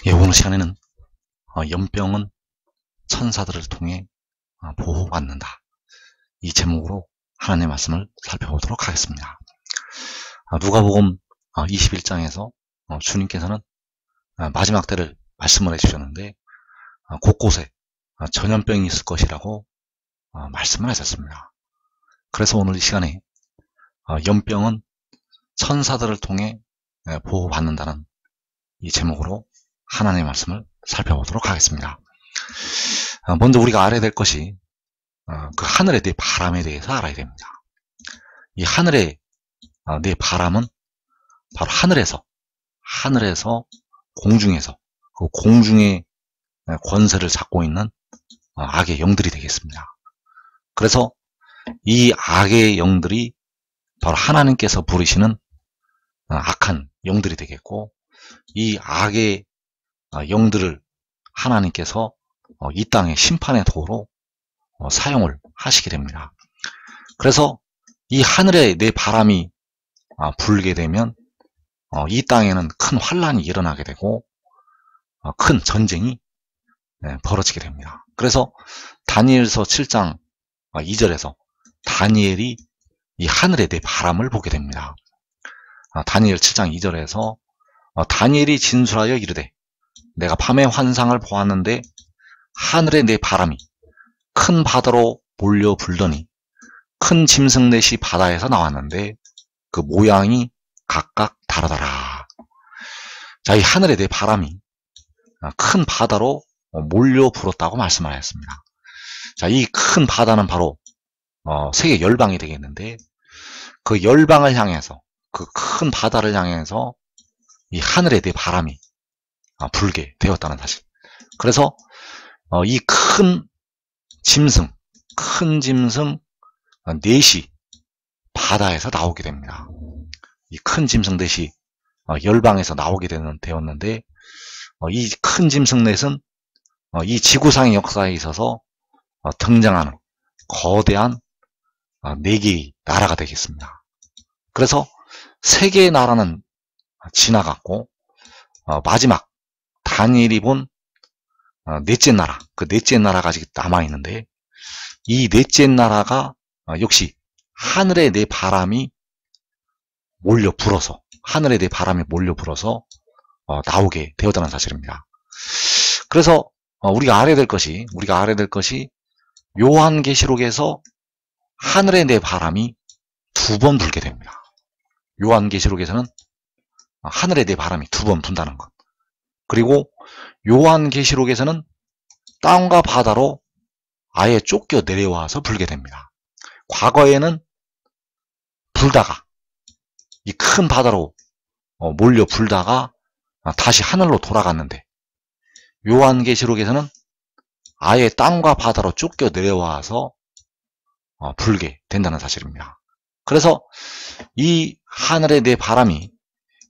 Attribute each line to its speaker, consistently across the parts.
Speaker 1: 예, 오늘 시간에는 연병은 천사들을 통해 보호받는다, 이 제목으로 하나님의 말씀을 살펴보도록 하겠습니다. 누가복음 21장에서 주님께서는 마지막 때를 말씀을 해주셨는데 곳곳에 전염병이 있을 것이라고 말씀을 하셨습니다. 그래서 오늘 이 시간에 연병은 천사들을 통해 보호받는다는 이 제목으로 하나님의 말씀을 살펴보도록 하겠습니다. 먼저 우리가 알아야 될 것이 그 하늘의 네 바람에 대해서 알아야 됩니다. 이 하늘의 네 바람은 바로 하늘에서 공중에서 그 공중의 권세를 잡고 있는 악의 영들이 되겠습니다. 그래서 이 악의 영들이 바로 하나님께서 부르시는 악한 영들이 되겠고, 이 악의 영들을 하나님께서 이 땅의 심판의 도구로 사용을 하시게 됩니다. 그래서 이 하늘에 내 바람이 불게 되면 이 땅에는 큰 환란이 일어나게 되고 큰 전쟁이 벌어지게 됩니다. 그래서 다니엘서 7장 2절에서 다니엘이 이 하늘에 내 바람을 보게 됩니다. 다니엘 7장 2절에서 다니엘이 진술하여 이르되 내가 밤에 환상을 보았는데 하늘에 내 바람이 큰 바다로 몰려 불더니 큰 짐승 넷이 바다에서 나왔는데 그 모양이 각각 다르더라. 자, 이 하늘에 내 바람이 큰 바다로 몰려 불었다고 말씀을 하였습니다. 자, 이 큰 바다는 바로 세계 열방이 되겠는데, 그 열방을 향해서, 그 큰 바다를 향해서 이 하늘에 내 바람이 불게 되었다는 사실. 그래서 이 큰 짐승 넷이 바다에서 나오게 됩니다. 이 큰 짐승 넷이 열방에서 나오게 되었는데, 이 큰 짐승 넷은 이 지구상의 역사에 있어서 등장하는 거대한 4개의 나라가 되겠습니다. 그래서 3개의 나라는 지나갔고 마지막 다니엘이 본 넷째 나라, 그 넷째 나라가 아직 남아있는데, 이 넷째 나라가 역시 하늘에 내 바람이 몰려 불어서 나오게 되었다는 사실입니다. 그래서 우리가 알아야 될 것이 요한계시록에서 하늘에 내 바람이 2번 불게 됩니다. 요한계시록에서는 하늘에 내 바람이 2번 분다는 것. 그리고 요한계시록에서는 땅과 바다로 아예 쫓겨 내려와서 불게 됩니다. 과거에는 불다가 이 큰 바다로 몰려 불다가 다시 하늘로 돌아갔는데, 요한계시록에서는 아예 땅과 바다로 쫓겨 내려와서 불게 된다는 사실입니다. 그래서 이 하늘에 내 바람이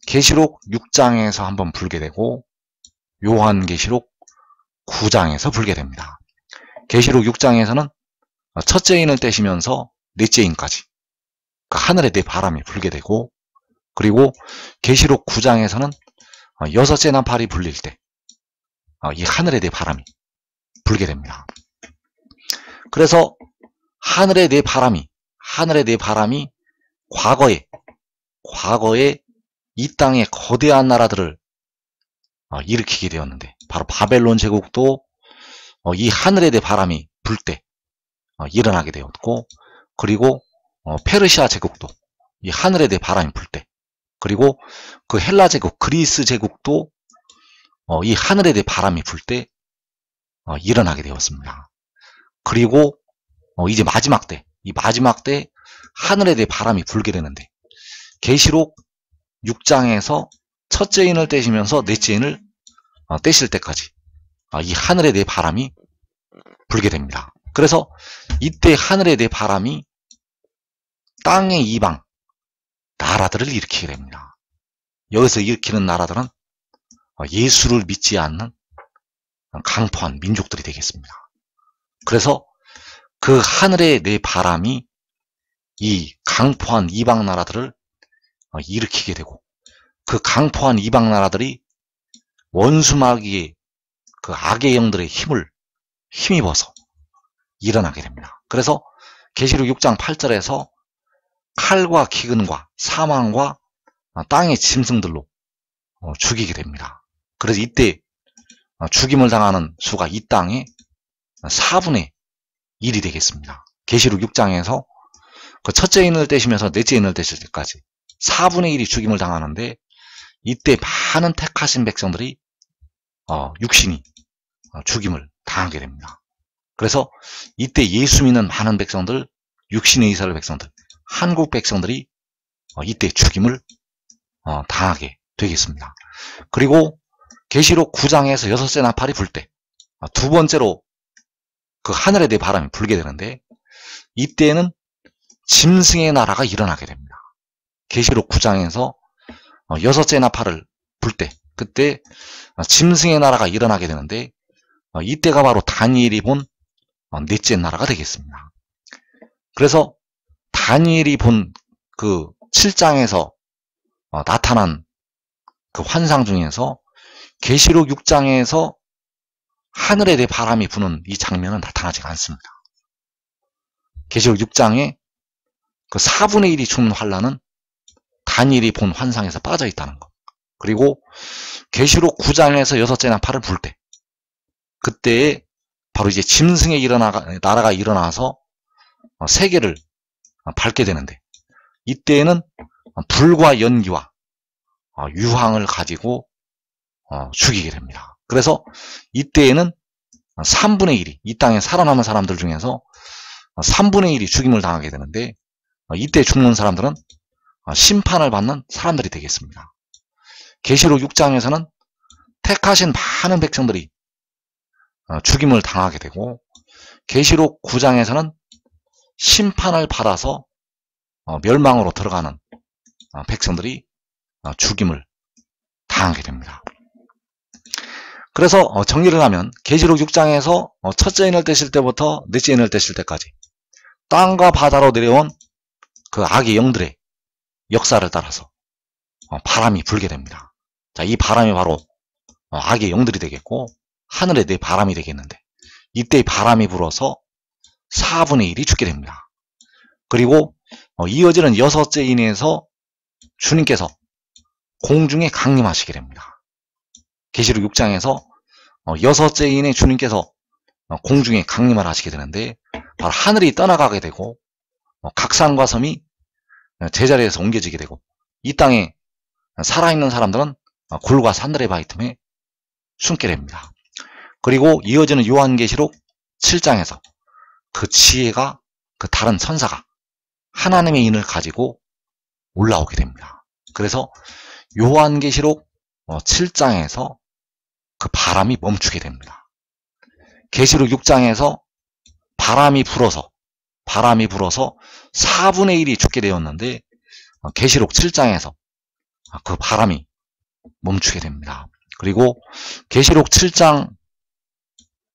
Speaker 1: 계시록 6장에서 한번 불게 되고 요한계시록 9장에서 불게 됩니다. 계시록 6장에서는 첫째 인을 떼시면서 넷째 인까지 그 하늘에 내 바람이 불게 되고, 그리고 계시록 9장에서는 여섯째 나팔이 불릴 때 이 하늘에 내 바람이 불게 됩니다. 그래서 하늘에 내 바람이 과거에 이 땅의 거대한 나라들을 일으키게 되었는데, 바로 바벨론 제국도 이 하늘에 내 바람이 불 때 일어나게 되었고, 그리고 페르시아 제국도 이 하늘에 내 바람이 불 때, 그리고 그 헬라 제국, 그리스 제국도 이 하늘에 내 바람이 불 때 일어나게 되었습니다. 그리고 이제 마지막 때 하늘에 내 바람이 불게 되는데, 계시록 6장에서 첫째 인을 떼시면서 넷째 인을 떼실 때까지 이 하늘에 내 바람이 불게 됩니다. 그래서 이때 하늘에 내 바람이 땅의 이방 나라들을 일으키게 됩니다. 여기서 일으키는 나라들은 예수를 믿지 않는 강포한 민족들이 되겠습니다. 그래서 그 하늘에 내 바람이 이 강포한 이방 나라들을 일으키게 되고, 그 강포한 이방 나라들이 원수마귀의 그 악의 영들의 힘을 힘입어서 일어나게 됩니다. 그래서 계시록 6장 8절에서 칼과 기근과 사망과 땅의 짐승들로 죽이게 됩니다. 그래서 이때 죽임을 당하는 수가 이 땅의 4분의 1이 되겠습니다. 계시록 6장에서 그 첫째 인을 떼시면서 넷째 인을 떼실 때까지 4분의 1이 죽임을 당하는데, 이때 많은 택하신 백성들이 육신이 죽임을 당하게 됩니다. 그래서 이때 예수 믿는 많은 백성들, 육신의 이스라엘 백성들, 한국 백성들이 이때 죽임을 당하게 되겠습니다. 그리고 계시록 9장에서 6째 나팔이 불 때 두 번째로 그 하늘에 대해 바람이 불게 되는데, 이때는 짐승의 나라가 일어나게 됩니다. 계시록 9장에서 6째 나팔을 불 때, 그때 짐승의 나라가 일어나게 되는데, 이때가 바로 다니엘이 본 넷째 나라가 되겠습니다. 그래서 다니엘이 본 그 7장에서 나타난 그 환상 중에서 계시록 6장에서 하늘에 대해 바람이 부는 이 장면은 나타나지 않습니다. 계시록 6장에 그 4분의 1이 죽는 환란은 다니엘이 본 환상에서 빠져 있다는 것. 그리고 계시록 9장에서 6째 나팔을 불 때, 그때에 바로 이제 짐승의 나라가 일어나서 세계를 밟게 되는데, 이때에는 불과 연기와 유황을 가지고 죽이게 됩니다. 그래서 이때에는 3분의 1이, 이 땅에 살아남은 사람들 중에서 3분의 1이 죽임을 당하게 되는데, 이때 죽는 사람들은 심판을 받는 사람들이 되겠습니다. 계시록 6장에서는 택하신 많은 백성들이 죽임을 당하게 되고, 계시록 9장에서는 심판을 받아서 멸망으로 들어가는 백성들이 죽임을 당하게 됩니다. 그래서 정리를 하면 계시록 6장에서 첫째 인을 떼실 때부터 넷째 인을 떼실 때까지 땅과 바다로 내려온 그 악의 영들의 역사를 따라서 바람이 불게 됩니다. 자, 이 바람이 바로 악의 영들이 되겠고, 하늘에 내 바람이 되겠는데, 이때 바람이 불어서 4분의 1이 죽게 됩니다. 그리고 이어지는 6째 인에서 주님께서 공중에 강림하시게 됩니다. 계시록 6장에서 6째 인에 주님께서 공중에 강림을 하시게 되는데, 바로 하늘이 떠나가게 되고 각 산과 섬이 제자리에서 옮겨지게 되고, 이 땅에 살아있는 사람들은 굴과 산들의 바위 틈에 숨게 됩니다. 그리고 이어지는 요한계시록 7장에서 그 지혜가, 그 다른 천사가 하나님의 인을 가지고 올라오게 됩니다. 그래서 요한계시록 7장에서 그 바람이 멈추게 됩니다. 계시록 6장에서 바람이 불어서 4분의 1이 죽게 되었는데, 계시록 7장에서 그 바람이 멈추게 됩니다. 그리고 계시록 7장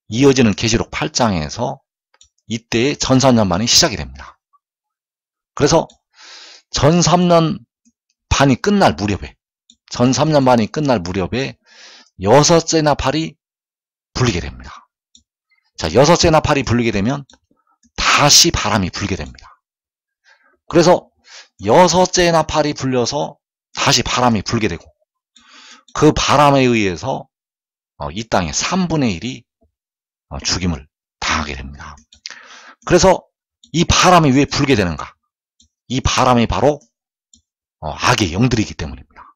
Speaker 1: 이어지는 계시록 8장에서 이때의 전3년 반이 시작이 됩니다. 그래서 전3년 반이 끝날 무렵에 6째 나팔이 불리게 됩니다. 자, 6째 나팔이 불리게 되면 다시 바람이 불게 됩니다. 그래서 6째 나팔이 불려서 다시 바람이 불게 되고, 그 바람에 의해서 이 땅의 3분의 1이 죽임을 당하게 됩니다. 그래서 이 바람이 왜 불게 되는가? 이 바람이 바로 악의 영들이기 때문입니다.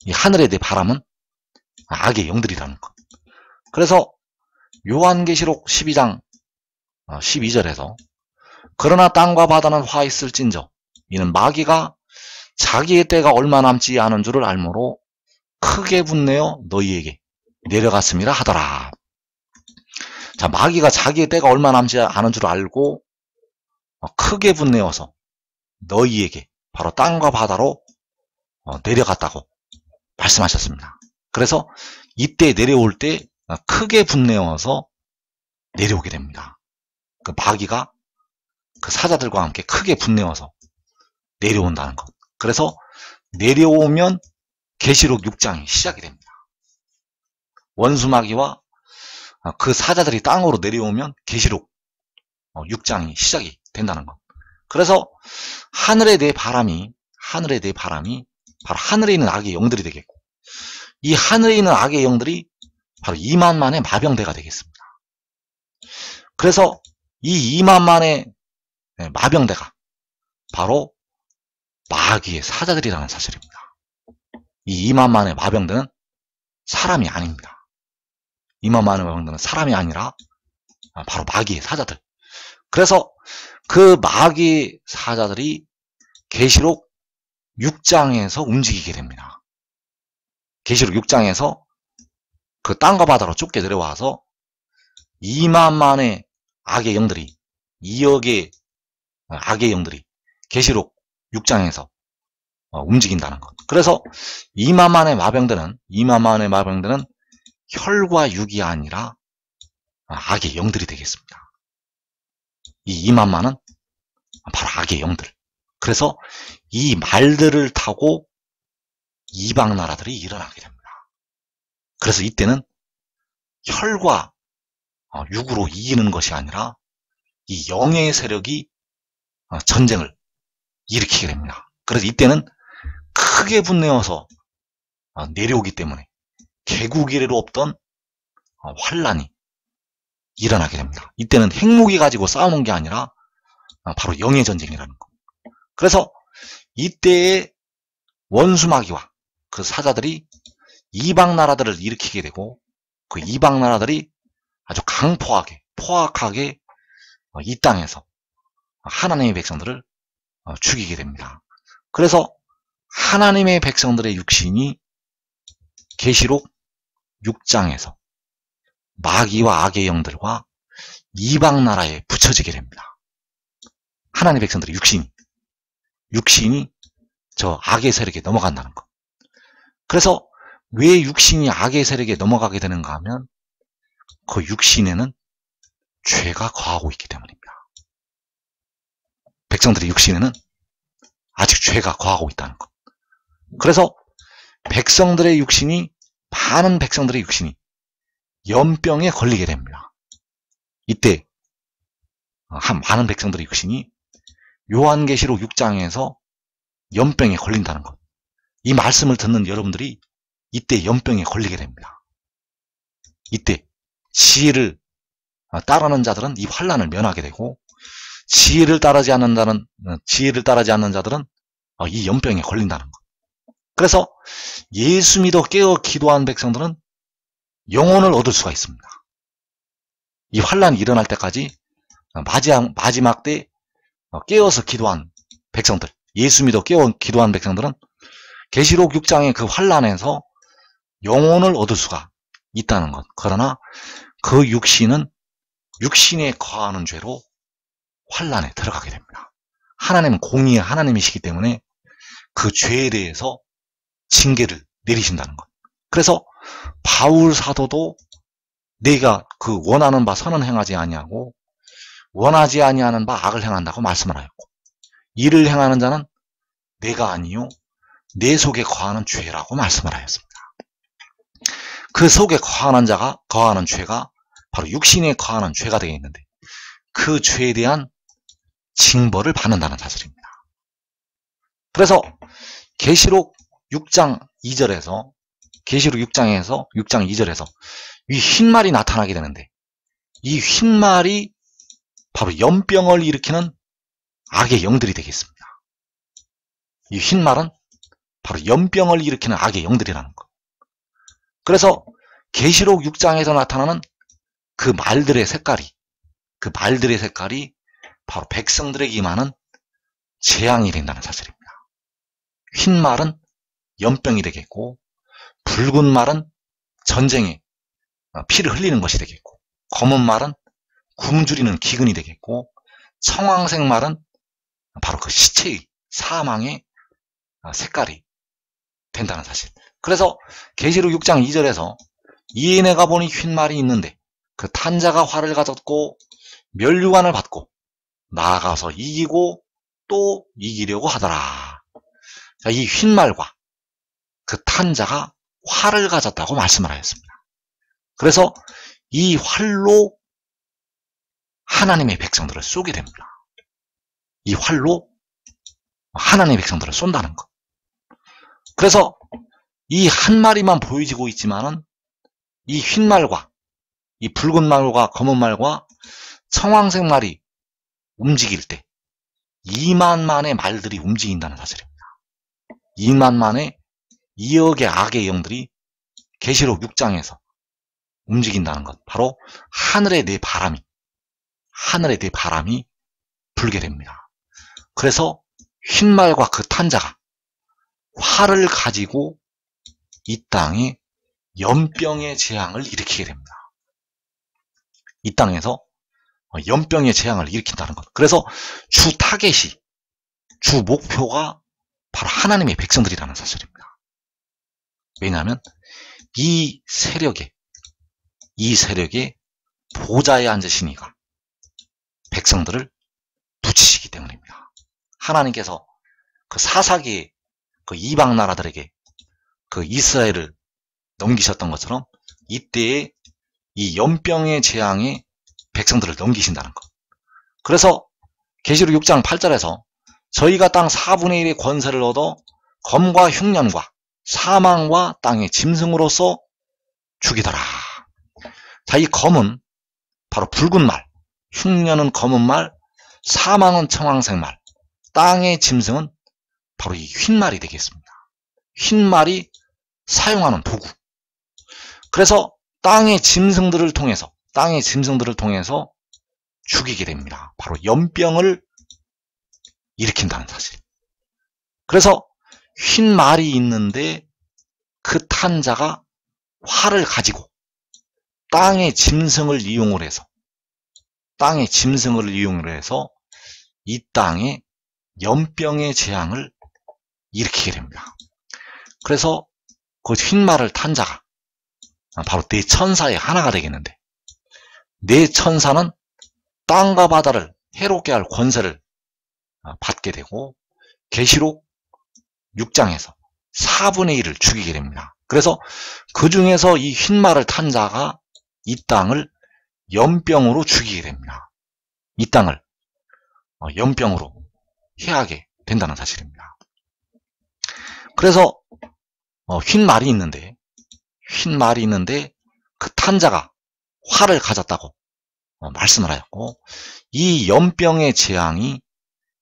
Speaker 1: 이 하늘에 대해 바람은 악의 영들이라는 것. 그래서 요한계시록 12장 12절에서 그러나 땅과 바다는 화 있을진저 이는 마귀가 자기의 때가 얼마 남지 않은 줄을 알므로 크게 분내어 너희에게 내려갔음이라 하더라. 자, 마귀가 자기의 때가 얼마 남지 않은 줄 알고 크게 분내어서 너희에게, 바로 땅과 바다로 내려갔다고 말씀하셨습니다. 그래서 이때 내려올 때 크게 분내어서 내려오게 됩니다. 그 마귀가 그 사자들과 함께 크게 분내어서 내려온다는 것. 그래서 내려오면 계시록 6장이 시작이 됩니다. 원수마귀와 그 사자들이 땅으로 내려오면 계시록 6장이 시작이 된다는 것. 그래서 하늘에 내 바람이 바로 하늘에 있는 악의 영들이 되겠고, 이 하늘에 있는 악의 영들이 바로 2만만의 마병대가 되겠습니다. 그래서 이 2만만의 마병대가 바로 마귀의 사자들이라는 사실입니다. 이 2만만의 마병대는 사람이 아닙니다. 2만만의 마병대는 사람이 아니라 바로 마귀의 사자들. 그래서 그 마귀의 사자들이 계시록 6장에서 움직이게 됩니다. 계시록 6장에서 그 땅과 바다로 쫓겨 내려와서 2만만의 악의 영들이, 2억의 악의 영들이 계시록 6장에서 움직인다는 것. 그래서 2만만의 마병대는 혈과 육이 아니라 악의 영들이 되겠습니다. 이 2만만은 바로 악의 영들. 그래서 이 말들을 타고 이방 나라들이 일어나게 됩니다. 그래서 이때는 혈과 육으로 이기는 것이 아니라 이 영의 세력이 전쟁을 일으키게 됩니다. 그래서 이때는 크게 분내어서 내려오기 때문에 개국 이래로 없던 환란이 일어나게 됩니다. 이때는 핵무기 가지고 싸우는 게 아니라 바로 영의 전쟁이라는 것. 그래서 이때의 원수마귀와 그 사자들이 이방 나라들을 일으키게 되고, 그 이방 나라들이 아주 강포하게, 포악하게 이 땅에서 하나님의 백성들을 죽이게 됩니다. 그래서 하나님의 백성들의 육신이 계시록 6장에서 마귀와 악의 영들과 이방 나라에 붙여지게 됩니다. 하나님의 백성들의 육신이 저 악의 세력에 넘어간다는 것. 그래서 왜 육신이 악의 세력에 넘어가게 되는가 하면 그 육신에는 죄가 거하고 있기 때문입니다. 백성들의 육신에는 아직 죄가 거하고 있다는 것. 그래서 많은 백성들의 육신이 연병에 걸리게 됩니다. 이때 많은 백성들의 육신이 요한계시록 6장에서 연병에 걸린다는 것. 이 말씀을 듣는 여러분들이 이때 연병에 걸리게 됩니다. 이때 지혜를 따르는 자들은 이 환란을 면하게 되고, 지혜를 따르지 않는 자들은 이 연병에 걸린다는 것. 그래서 예수 믿어 깨어 기도한 백성들은 영혼을 얻을 수가 있습니다. 이 환란이 일어날 때까지 마지막 때 깨어서 기도한 백성들, 예수 믿어 깨어 기도한 백성들은 계시록 6장의 그 환란에서 영혼을 얻을 수가 있다는 것. 그러나 그 육신에 거하는 죄로 환란에 들어가게 됩니다. 하나님은 공의의 하나님이시기 때문에 그 죄에 대해서 징계를 내리신다는 것. 그래서 바울 사도도 내가 그 원하는 바 선은 행하지 아니하고 원하지 아니하는 바 악을 행한다고 말씀을 하였고, 이를 행하는 자는 내가 아니요 내 속에 거하는 죄라고 말씀을 하였습니다. 그 속에 거하는 죄가 바로 육신에 거하는 죄가 되겠는데, 그 죄에 대한 징벌을 받는다는 사실입니다. 그래서 계시록 6장 2절에서 계시록 6장 2절에서 이 흰말이 나타나게 되는데, 이 흰말이 바로 연병을 일으키는 악의 영들이 되겠습니다. 이 흰말은 바로 연병을 일으키는 악의 영들이라는 것. 그래서 계시록 6장에서 나타나는 그 말들의 색깔이 바로 백성들에게 임하는 재앙이 된다는 사실입니다. 흰 말은 연병이 되겠고, 붉은 말은 전쟁에 피를 흘리는 것이 되겠고, 검은 말은 굶주리는 기근이 되겠고, 청황색 말은 바로 그 시체의 사망의 색깔이 된다는 사실. 그래서 계시록 6장 2절에서 이에 내가 보니 흰 말이 있는데 그 탄자가 활을 가졌고 면류관을 받고 나아가서 이기고 또 이기려고 하더라. 자, 이 흰 말과 그 탄자가 활을 가졌다고 말씀을 하였습니다. 그래서 이 활로 하나님의 백성들을 쏘게 됩니다. 이 활로 하나님의 백성들을 쏜다는 것. 그래서 이 한 마리만 보여지고 있지만은 이 흰 말과 이 붉은 말과 검은 말과 청황색 말이 움직일 때 2만만의 말들이 움직인다는 사실입니다. 2만만의 2억의 악의 영들이 계시록 6장에서 움직인다는 것. 바로 하늘의 네 바람이 불게 됩니다. 그래서 흰 말과 그 탄자가 활을 가지고 이 땅에 연병의 재앙을 일으키게 됩니다. 이 땅에서 연병의 재앙을 일으킨다는 것. 그래서 주 타겟이, 주 목표가 바로 하나님의 백성들이라는 사실입니다. 왜냐하면 이 세력에 보좌에 앉으신 이가 백성들을 붙이시기 때문입니다. 하나님께서 그 사사기의 그 이방 나라들에게 그 이스라엘을 넘기셨던 것처럼 이때에 이 연병의 재앙에 백성들을 넘기신다는 것. 그래서 계시록 6장 8절에서 저희가 땅 4분의 1의 권세를 얻어 검과 흉년과 사망과 땅의 짐승으로서 죽이더라. 자, 이 검은 바로 붉은 말, 흉년은 검은 말, 사망은 청황색 말, 땅의 짐승은 바로 이 흰 말이 되겠습니다. 흰 말이 사용하는 도구. 그래서 땅의 짐승들을 통해서 죽이게 됩니다. 바로 연병을 일으킨다는 사실. 그래서 흰 말이 있는데 그 탄자가 활을 가지고 땅의 짐승을 이용을 해서 이 땅에 연병의 재앙을 일으키게 됩니다. 그래서 그 흰 말을 탄자가 바로 네 천사의 하나가 되겠는데, 네 천사는 땅과 바다를 해롭게 할 권세를 받게 되고 계시록 6장에서 4분의 1을 죽이게 됩니다. 그래서 그 중에서 이 흰 말을 탄 자가 이 땅을 연병으로 죽이게 됩니다. 이 땅을 연병으로 해하게 된다는 사실입니다. 그래서 흰 말이 있는데 그 탄자가 활을 가졌다고 말씀을 하였고, 이 연병의 재앙이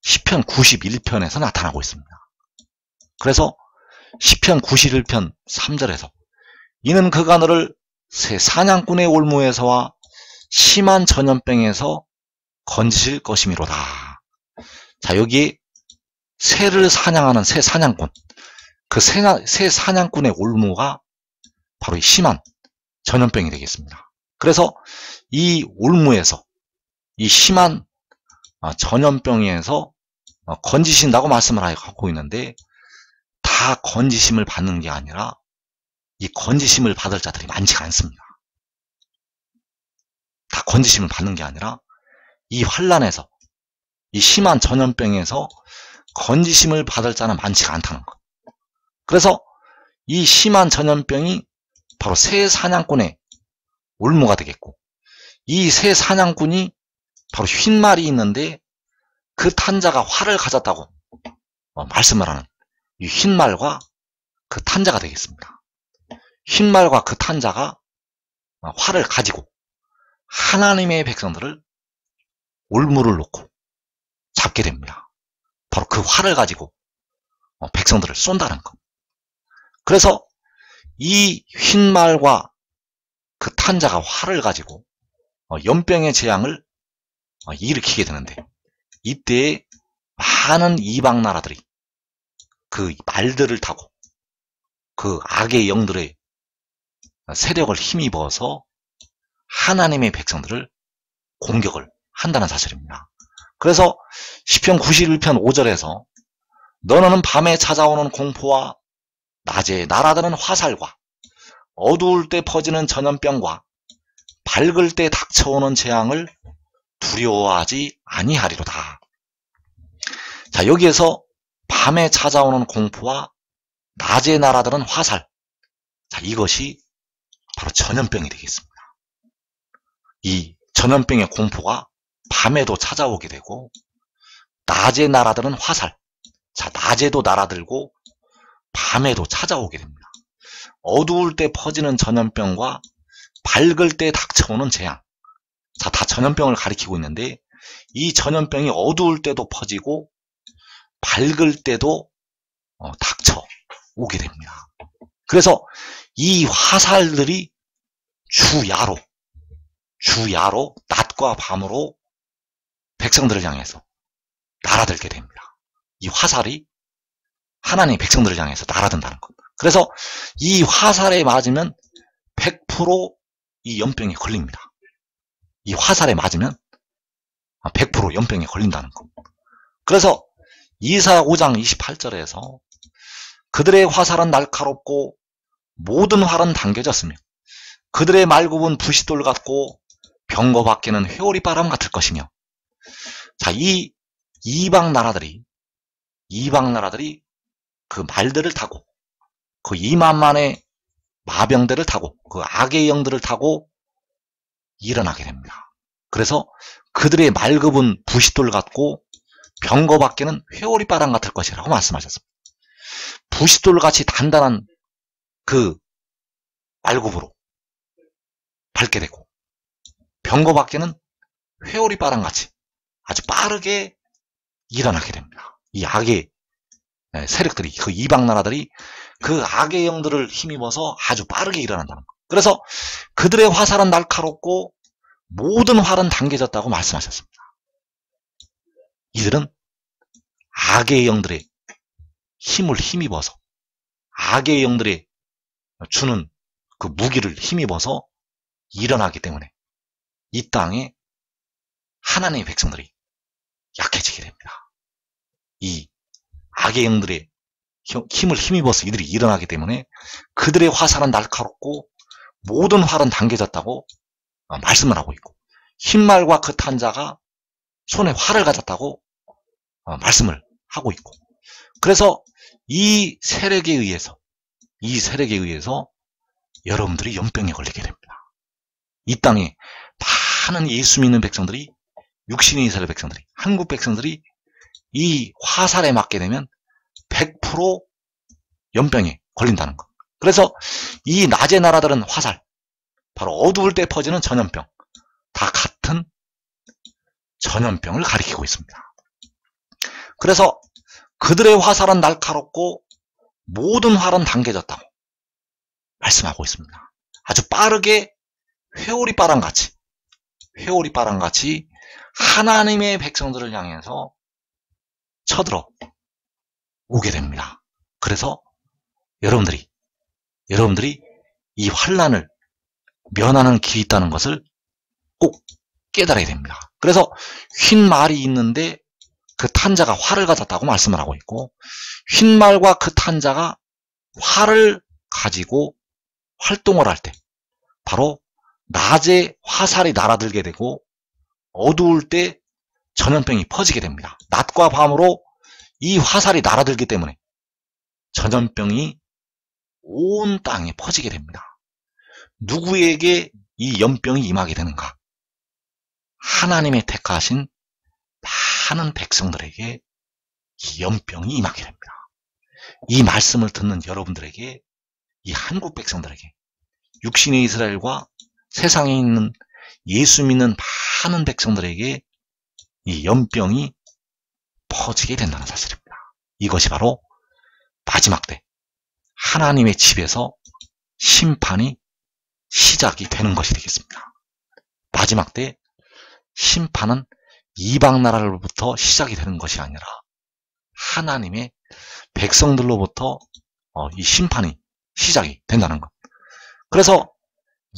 Speaker 1: 시편 91편에서 나타나고 있습니다. 그래서 시편 91편 3절에서 이는 그가 너를 새 사냥꾼의 올무에서와 심한 전염병에서 건지실 것이미로다. 자, 여기 새를 사냥하는 새 사냥꾼, 그 새 사냥꾼의 올무가 바로 이 심한 전염병이 되겠습니다. 그래서 이 올무에서, 이 심한 전염병에서 건지신다고 말씀을 하고 있는데, 다 건지심을 받는 게 아니라 이 건지심을 받을 자들이 많지가 않습니다. 다 건지심을 받는 게 아니라 이 환난에서, 이 심한 전염병에서 건지심을 받을 자는 많지가 않다는 것. 그래서 이 심한 전염병이 바로 새 사냥꾼의 올무가 되겠고, 이 새 사냥꾼이 바로 흰 말이 있는데 그 탄자가 활을 가졌다고 말씀을 하는 이 흰 말과 그 탄자가 되겠습니다. 흰 말과 그 탄자가 활을 가지고 하나님의 백성들을 올무를 놓고 잡게 됩니다. 바로 그 활을 가지고 백성들을 쏜다는 것. 그래서 이 흰 말과 그 탄자가 활을 가지고 연병의 재앙을 일으키게 되는데, 이때에 많은 이방 나라들이 그 말들을 타고 그 악의 영들의 세력을 힘입어서 하나님의 백성들을 공격을 한다는 사실입니다. 그래서 시편 91편 5절에서 너는 밤에 찾아오는 공포와 낮에 날아드는 화살과 어두울 때 퍼지는 전염병과 밝을 때 닥쳐오는 재앙을 두려워하지 아니하리로다. 자, 여기에서 밤에 찾아오는 공포와 낮에 날아드는 화살, 자, 이것이 바로 전염병이 되겠습니다. 이 전염병의 공포가 밤에도 찾아오게 되고, 낮에 날아드는 화살, 자, 낮에도 날아들고 밤에도 찾아오게 됩니다. 어두울 때 퍼지는 전염병과 밝을 때 닥쳐오는 재앙, 자, 다 전염병을 가리키고 있는데, 이 전염병이 어두울 때도 퍼지고 밝을 때도 닥쳐오게 됩니다. 그래서 이 화살들이 주야로 낮과 밤으로 백성들을 향해서 날아들게 됩니다. 이 화살이 하나님의 백성들을 향해서 날아든다는 것. 그래서 이 화살에 맞으면 100% 이 연병에 걸립니다. 이 화살에 맞으면 100% 연병에 걸린다는 것. 그래서 이사야 5장 28절에서 그들의 화살은 날카롭고 모든 활은 당겨졌으며 그들의 말굽은 부싯돌 같고 병거 밖에는 회오리 바람 같을 것이며, 자, 이 이방 나라들이 그 말들을 타고 그 2만만의 마병대를 타고 그 악의 영들을 타고 일어나게 됩니다. 그래서 그들의 말급은 부싯돌 같고 병거 밖에는 회오리 바람 같을 것이라고 말씀하셨습니다. 부싯돌같이 단단한 그 말굽으로 밟게 되고 병거 밖에는 회오리 바람같이 아주 빠르게 일어나게 됩니다. 이 악의 세력들이, 그 이방 나라들이 그 악의 영들을 힘입어서 아주 빠르게 일어난다는 것. 그래서 그들의 화살은 날카롭고 모든 활은 당겨졌다고 말씀하셨습니다. 이들은 악의 영들의 힘을 힘입어서, 악의 영들의 주는 그 무기를 힘입어서 일어나기 때문에 이 땅에 하나님의 백성들이 약해지게 됩니다. 이 악의 영들의 힘을 힘입어서 이들이 일어나기 때문에 그들의 화살은 날카롭고 모든 활은 당겨졌다고 말씀을 하고 있고, 흰말과 그 탄자가 손에 활을 가졌다고 말씀을 하고 있고, 그래서 이 세력에 의해서 여러분들이 연병에 걸리게 됩니다. 이 땅에 많은 예수 믿는 백성들이, 육신의 이스라엘 백성들이, 한국 백성들이 이 화살에 맞게 되면 100% 연병에 걸린다는 것. 그래서 이 낮에 날아드는 화살, 바로 어두울 때 퍼지는 전염병, 다 같은 전염병을 가리키고 있습니다. 그래서 그들의 화살은 날카롭고 모든 활은 당겨졌다고 말씀하고 있습니다. 아주 빠르게 회오리 바람같이 하나님의 백성들을 향해서 쳐들어 오게 됩니다. 그래서 여러분들이 이 환난을 면하는 길이 있다는 것을 꼭 깨달아야 됩니다. 그래서 흰 말이 있는데 그 탄자가 활을 가졌다고 말씀을 하고 있고, 흰 말과 그 탄자가 활을 가지고 활동을 할 때 바로 낮에 화살이 날아들게 되고 어두울 때 전염병이 퍼지게 됩니다. 낮과 밤으로 이 화살이 날아들기 때문에 전염병이 온 땅에 퍼지게 됩니다. 누구에게 이 연병이 임하게 되는가? 하나님의 택하신 많은 백성들에게 이 연병이 임하게 됩니다. 이 말씀을 듣는 여러분들에게, 이 한국 백성들에게, 육신의 이스라엘과 세상에 있는 예수 믿는 많은 백성들에게 이 연병이 퍼지게 된다는 사실입니다. 이것이 바로 마지막 때 하나님의 집에서 심판이 시작이 되는 것이 되겠습니다. 마지막 때 심판은 이방 나라로부터 시작이 되는 것이 아니라 하나님의 백성들로부터 이 심판이 시작이 된다는 것. 그래서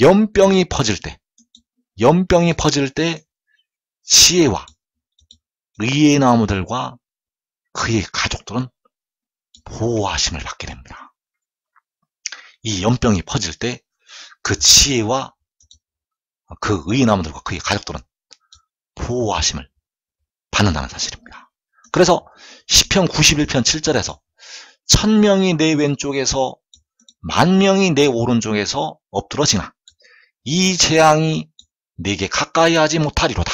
Speaker 1: 연병이 퍼질 때 지혜와 의의 나무들과 그의 가족들은 보호하심을 받게 됩니다. 이 연병이 퍼질 때 그 지혜와 그 의의 나무들과 그의 가족들은 보호하심을 받는다는 사실입니다. 그래서 시편 91편 7절에서 1000명이 내 왼쪽에서 10,000명이 내 오른쪽에서 엎드러지나 이 재앙이 내게 가까이 하지 못하리로다.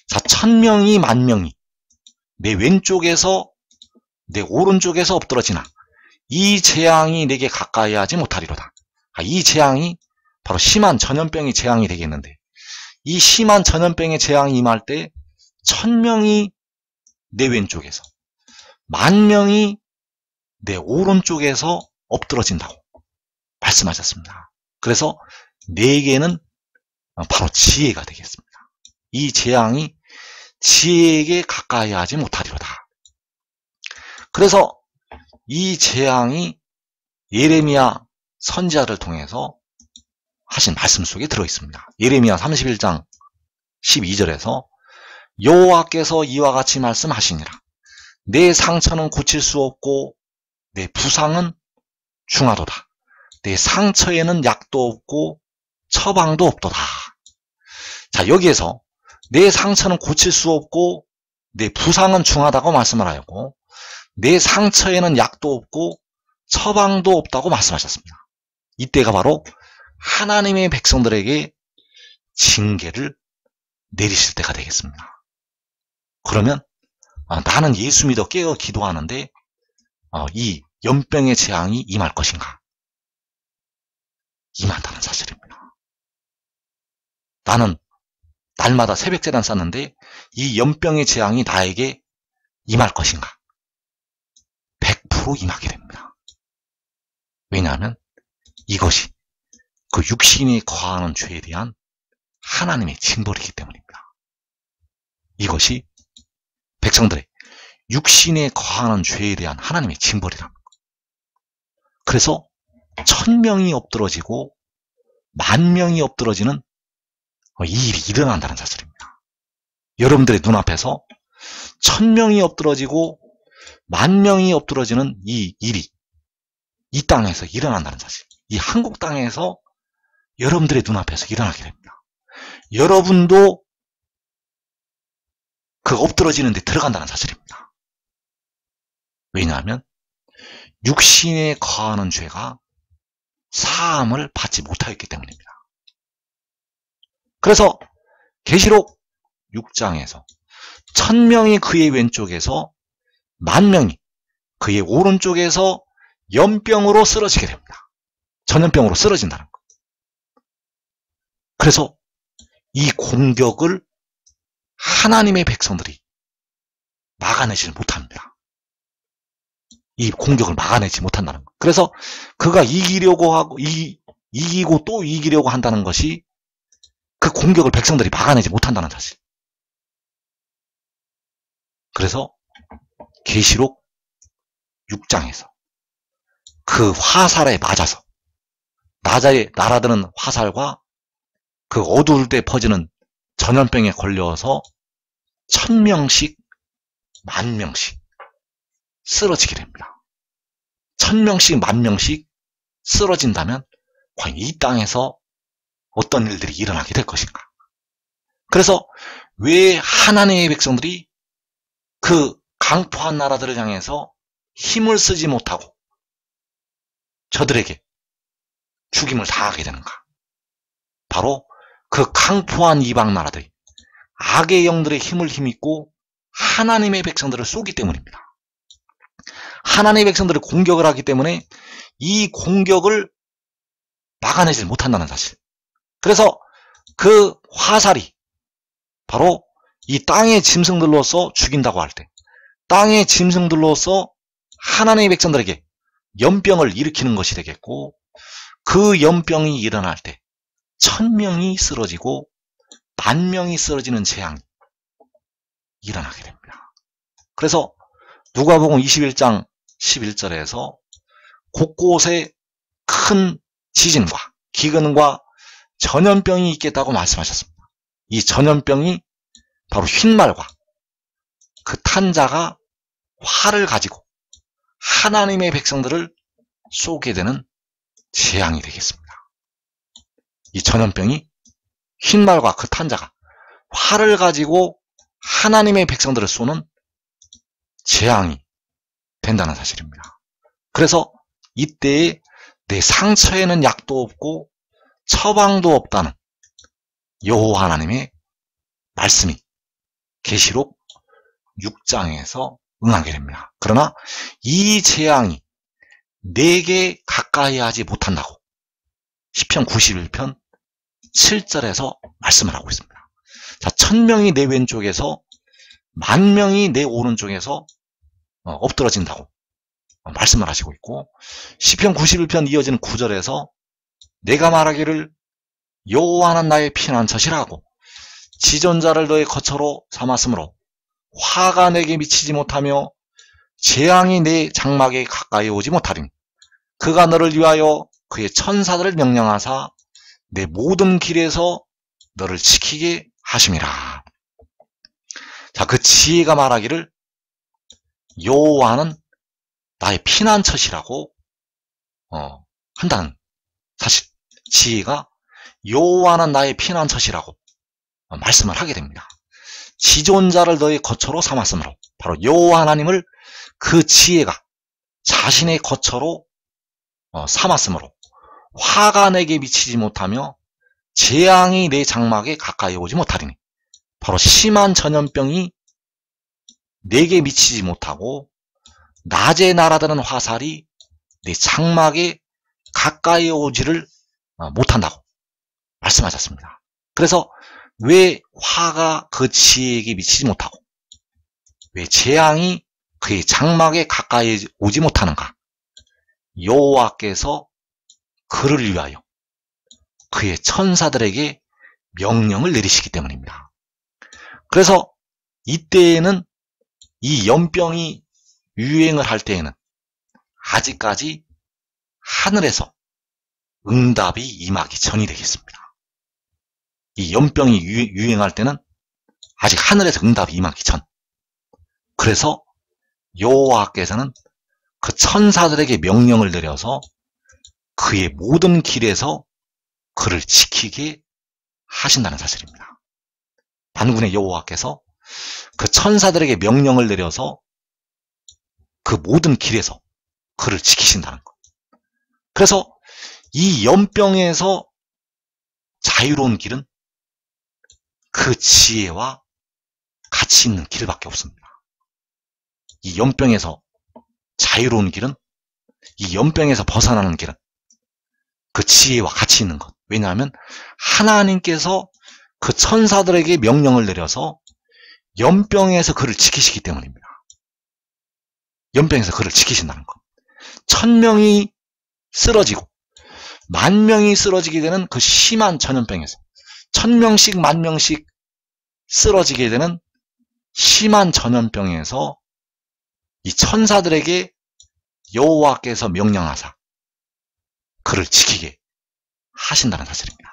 Speaker 1: 자, 1000명이 10,000명이 내 왼쪽에서 내 오른쪽에서 엎드러지나 이 재앙이 내게 가까이 하지 못하리로다. 이 재앙이 바로 심한 전염병의 재앙이 되겠는데, 이 심한 전염병의 재앙이 임할 때 1000명이 내 왼쪽에서 10,000명이 내 오른쪽에서 엎드러진다고 말씀하셨습니다. 그래서 내게는 바로 지혜가 되겠습니다. 이 재앙이 지혜에게 가까이 하지 못하리로다. 그래서 이 재앙이 예레미야 선지자를 통해서 하신 말씀 속에 들어있습니다. 예레미야 31장 12절에서 여호와께서 이와 같이 말씀하시니라. 내 상처는 고칠 수 없고 내 부상은 중하도다. 내 상처에는 약도 없고 처방도 없도다. 자, 여기에서 내 상처는 고칠 수 없고 내 부상은 중하다고 말씀을 하였고, 내 상처에는 약도 없고 처방도 없다고 말씀하셨습니다. 이때가 바로 하나님의 백성들에게 징계를 내리실 때가 되겠습니다. 그러면 나는 예수 믿어 깨어 기도하는데 이 연병의 재앙이 임할 것인가? 임한다는 사실입니다. 나는 날마다 새벽제단 쌌는데 이 연병의 재앙이 나에게 임할 것인가? 100% 임하게 됩니다. 왜냐하면 이것이 그 육신이 거하는 죄에 대한 하나님의 징벌이기 때문입니다. 이것이 백성들의 육신에 거하는 죄에 대한 하나님의 징벌이랍니다. 그래서 1000명이 엎드러지고 10,000명이 엎드러지는 이 일이 일어난다는 사실입니다. 여러분들의 눈앞에서 1000명이 엎드러지고 10,000명이 엎드러지는 이 일이 이 땅에서 일어난다는 사실. 이 한국 땅에서 여러분들의 눈앞에서 일어나게 됩니다. 여러분도 그 엎드러지는 데 들어간다는 사실입니다. 왜냐하면 육신에 거하는 죄가 사함을 받지 못하였기 때문입니다. 그래서 계시록 6장에서 1000명이 그의 왼쪽에서 10,000명이 그의 오른쪽에서 연병으로 쓰러지게 됩니다. 전염병으로 쓰러진다는 것. 그래서 이 공격을 하나님의 백성들이 막아내지 못합니다. 이 공격을 막아내지 못한다는 것. 그래서 그가 이기려고 하고 이기고 또 이기려고 한다는 것이 그 공격을 백성들이 막아내지 못한다는 사실. 그래서 계시록 6장에서 그 화살에 맞아서 나자에 날아드는 화살과 그 어두울 때 퍼지는 전염병에 걸려서 1000명씩 10,000명씩 쓰러지게 됩니다. 1000명씩 10,000명씩 쓰러진다면 과연 이 땅에서 어떤 일들이 일어나게 될 것인가? 그래서 왜 하나님의 백성들이 그 강포한 나라들을 향해서 힘을 쓰지 못하고 저들에게 죽임을 당하게 되는가? 바로 그 강포한 이방 나라들이 악의 영들의 힘을 힘입고 하나님의 백성들을 쏘기 때문입니다. 하나님의 백성들을 공격을 하기 때문에 이 공격을 막아내지 못한다는 사실. 그래서 그 화살이 바로 이 땅의 짐승들로서 죽인다고 할 때, 땅의 짐승들로서 하나님의 백성들에게 연병을 일으키는 것이 되겠고, 그 연병이 일어날 때 1000명이 쓰러지고 10,000명이 쓰러지는 재앙이 일어나게 됩니다. 그래서 누가복음 21장 11절에서 곳곳에 큰 지진과 기근과 전염병이 있겠다고 말씀하셨습니다. 이 전염병이 바로 흰말과 그 탄자가 활을 가지고 하나님의 백성들을 쏘게 되는 재앙이 되겠습니다. 이 전염병이 흰말과 그 탄자가 활을 가지고 하나님의 백성들을 쏘는 재앙이 된다는 사실입니다. 그래서 이때에 내 상처에는 약도 없고 처방도 없다는 여호와 하나님의 말씀이 계시록 6장에서 응하게 됩니다. 그러나 이 재앙이 내게 가까이 하지 못한다고 시편 91편 7절에서 말씀을 하고 있습니다. 자, 1000명이 내 왼쪽에서 10,000명이 내 오른쪽에서 엎드러진다고 말씀을 하시고 있고, 시편 91편 이어지는 9절에서 내가 말하기를 여호와는 나의 피난처시라 하고 지존자를 너의 거처로 삼았으므로 화가 내게 미치지 못하며 재앙이 내 장막에 가까이 오지 못하리니 그가 너를 위하여 그의 천사들을 명령하사 내 모든 길에서 너를 지키게 하심이라. 자, 그 지혜가 말하기를 여호와는 나의 피난처시라고 한다는 사실, 지혜가 여호와는 나의 피난처시라고 말씀을 하게 됩니다. 지존자를 너의 거처로 삼았으므로, 바로 여호와 하나님을 그 지혜가 자신의 거처로 삼았으므로 화가 내게 미치지 못하며 재앙이 내 장막에 가까이 오지 못하리니, 바로 심한 전염병이 내게 미치지 못하고 낮에 날아드는 화살이 내 장막에 가까이 오지를 못한다고 말씀하셨습니다. 그래서 왜 화가 그 지혜에게 미치지 못하고 왜 재앙이 그의 장막에 가까이 오지 못하는가? 여호와께서 그를 위하여 그의 천사들에게 명령을 내리시기 때문입니다. 그래서 이때에는 이 연병이 유행을 할 때에는 아직까지 하늘에서 응답이 임하기 전이 되겠습니다. 이 연병이 유행할 때는 아직 하늘에서 응답이 임하기 전. 그래서 여호와께서는 그 천사들에게 명령을 내려서 그의 모든 길에서 그를 지키게 하신다는 사실입니다. 만군의 여호와께서 그 천사들에게 명령을 내려서 그 모든 길에서 그를 지키신다는 것. 그래서 이 연병에서 자유로운 길은 그 지혜와 같이 있는 길밖에 없습니다. 이 연병에서 자유로운 길은, 이 연병에서 벗어나는 길은 그 지혜와 같이 있는 것. 왜냐하면 하나님께서 그 천사들에게 명령을 내려서 연병에서 그를 지키시기 때문입니다. 연병에서 그를 지키신다는 것. 1000명이 쓰러지고 10,000명이 쓰러지게 되는 그 심한 전염병에서 1000명씩 10,000명씩 쓰러지게 되는 심한 전염병에서 이 천사들에게 여호와께서 명령하사 그를 지키게 하신다는 사실입니다.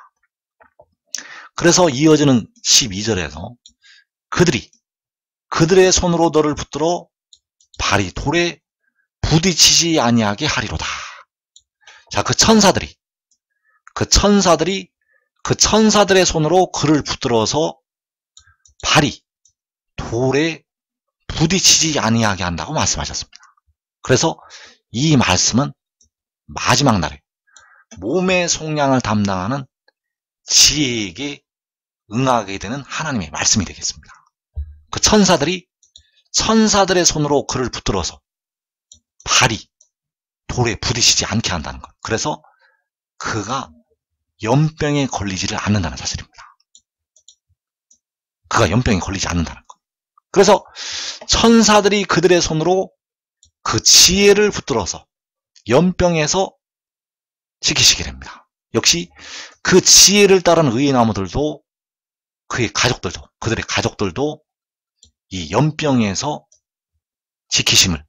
Speaker 1: 그래서 이어지는 12절에서 그들의 손으로 너를 붙들어 발이 돌에 부딪히지 아니하게 하리로다. 자, 그 천사들이 그 천사들의 손으로 그를 붙들어서 발이 돌에 부딪히지 아니하게 한다고 말씀하셨습니다. 그래서 이 말씀은 마지막 날에 몸의 속량을 담당하는 지혜에게 응하게 되는 하나님의 말씀이 되겠습니다. 그 천사들의 손으로 그를 붙들어서 발이 돌에 부딪히지 않게 한다는 것. 그래서 그가 연병에 걸리지를 않는다는 사실입니다. 그가 연병에 걸리지 않는다는 것. 그래서 천사들이 그들의 손으로 그 지혜를 붙들어서 연병에서 지키시게 됩니다. 역시 그 지혜를 따른 의인나무들도 그들의 가족들도 이 연병에서 지키심을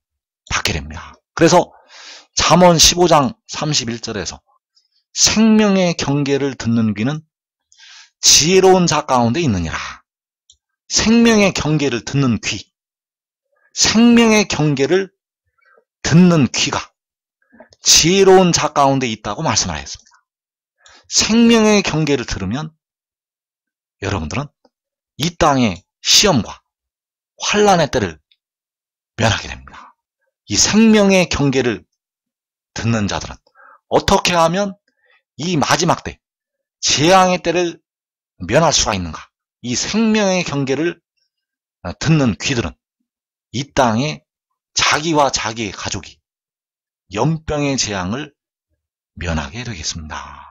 Speaker 1: 받게 됩니다. 그래서 잠언 15장 31절에서 생명의 경계를 듣는 귀는 지혜로운 자 가운데 있느니라. 생명의 경계를 듣는 귀, 생명의 경계를 듣는 귀가 지혜로운 자 가운데 있다고 말씀하셨습니다. 생명의 경계를 들으면 여러분들은 이 땅의 시험과 환난의 때를 면하게 됩니다. 이 생명의 경계를 듣는 자들은 어떻게 하면 이 마지막 때 재앙의 때를 면할 수가 있는가? 이 생명의 경계를 듣는 귀들은 이 땅에 자기와 자기의 가족이 연병의 재앙을 면하게 되겠습니다.